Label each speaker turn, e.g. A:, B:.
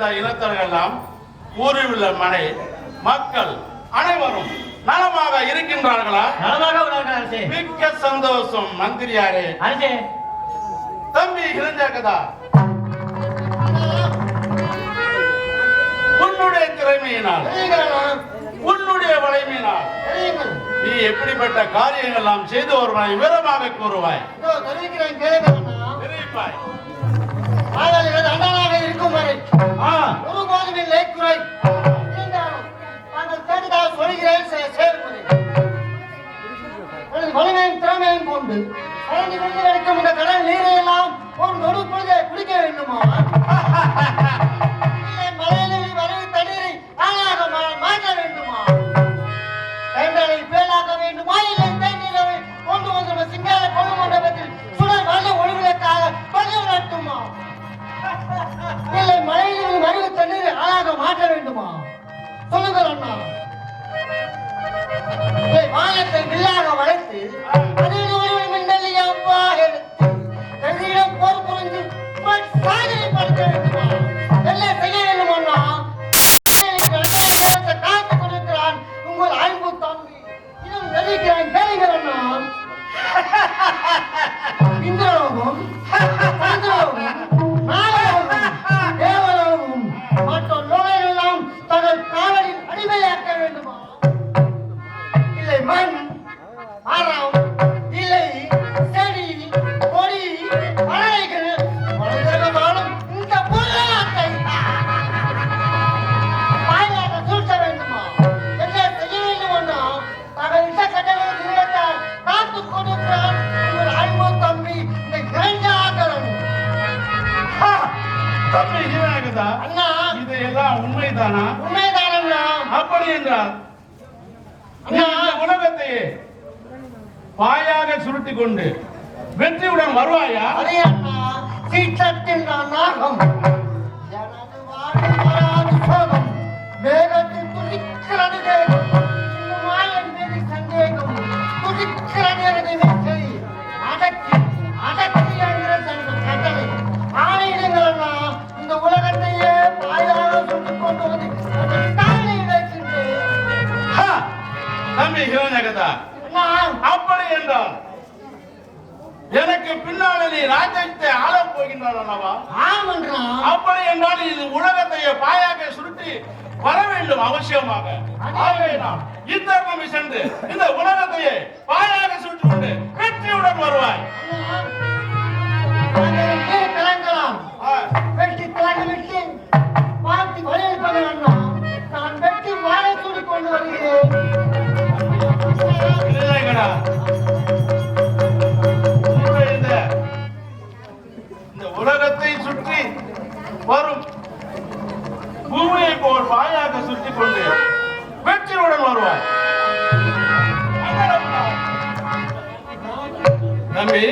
A: சேர்ந்த இனத்தர்கள் எல்லாம் ஊரில் உள்ள மனை மக்கள் அனைவரும் நலமாக இருக்கின்றார்களா?
B: நலமாக உள்ளார்கள்.
A: மிக்க சந்தோஷம் மந்திரியாரே.
B: அரசே,
A: தம்பி இளஞ்சகதா, உன்னுடைய திறமையினால் உன்னுடைய வலிமையினால் நீ எப்படிப்பட்ட காரியங்கள் எல்லாம் செய்து வருவாய் விவரமாக கூறுவாய்.
C: இருக்கும் வரை ஒருபோதும் இல்லை குறை. தாங்கள் கேட்டதாக சொல்கிறேன். வலிமையும் திறமையும் கொண்டு கிடைக்கும் இந்த கடல் நீரை எல்லாம் ஒரு நொடு பொழுதை குடிக்க வேண்டுமா? மலையில் வரவு தண்ணீரை ஆளாக மாற்ற வேண்டுமா? கைகளை பேலாக்க வேண்டுமா? இல்லை தண்ணீரை கொண்டு வந்து சிங்கார கொண்டு மண்டபத்தில் சுடர் வல்ல ஒளிவிளக்காக பதிவு நடத்துமா? இல்லை மலையில் வரவு தண்ணீரை ஆளாக மாற்ற வேண்டுமா? சொல்லுங்கள் அண்ணா. வானத்தை வில்லாக வளைத்து அதில் ஒரு மின்னலியப்பா எடுத்து கதிரிடம் போர் புரிந்து சாதனை படுத்த வேண்டுமா? எல்லாம் செய்ய வேண்டும் அண்ணா. காத்து கொடுக்கிறான் உங்கள் அன்பு தம்பி. இன்னும் நடிக்கிறான் கேளுங்கள் அண்ணா. இந்திரலோகம், சந்திரலோகம், நாகலோகம், தேவலோகம் மற்ற லோகம் எல்லாம் தங்கள் காவலில் அடிமையாக்க வேண்டுமா? இல்லை மண், மரம், இலை, செடி, கொடி, மலைகள் மனிதர்களும் இந்த பொருளாதாரத்தை பாயாக சூழ்த்த வேண்டுமா? என்ன செய்ய வேண்டுமோ தங்கள் இட்ட கட்டளை நிறைவேற்ற காத்து கொடுக்கிறான் உங்கள் அன்பு தம்பி இந்த கிரஞ்சாகரன்.
A: தம்பி இளஞ்சகதா,
C: அண்ணா,
A: இதையெல்லாம் உண்மைதானா?
C: உண்மைதான் அண்ணா.
A: அப்படி என்றால் இந்த உலகத்தையே பாயாக சுருட்டி கொண்டு வெற்றியுடன் வருவாயா?
C: அதே அண்ணா, சீற்றத்தில் நான் நாகம் எனது வாழ்வில் வராது சோகம். வேகத்தில் துடிக்கிறது தேகம். இன்னுமா என் மீது சந்தேகம். துடிக்கிறது எனது மீசை. அடக்கி அடக்கி என்கிற தங்கள் கட்டளை ஆணையிடுங்கள் அண்ணா. இந்த உலகத்தையே பாயாக சுட்டுக் கொண்டு வந்து தானே இழைக்கின்றேன்.
A: தம்பி இளஞ்சகதா, அப்படி என்றால் எனக்கு பின்னால நீ ராஜ்யத்தை ஆளப் போகின்றான் அல்லவா?
C: ஆமன்றா.
A: அப்படி என்றால் இது உலகத்தையே பாயாக சுருட்டி வர வேண்டும் அவசியமாக. ஆகையினால் இத்தருணம் சென்று இந்த உலகத்தையே பாயாக சுருட்டி கொண்டு வெற்றியுடன் வருவாய்.
C: கலங்கலாம் வெட்டி கலங்கமிட்டு பார்த்து வலியுறுத்தது அண்ணா. நான் வெட்டி வாழை சூடி கொண்டு வருகிறேன்.
A: இளஞ்சகதா, இந்த உலகத்தை சுற்றி வரும் பூமியை போல் பாயாக சுற்றி கொண்டு வெற்றியுடன் வருவாய். தம்பி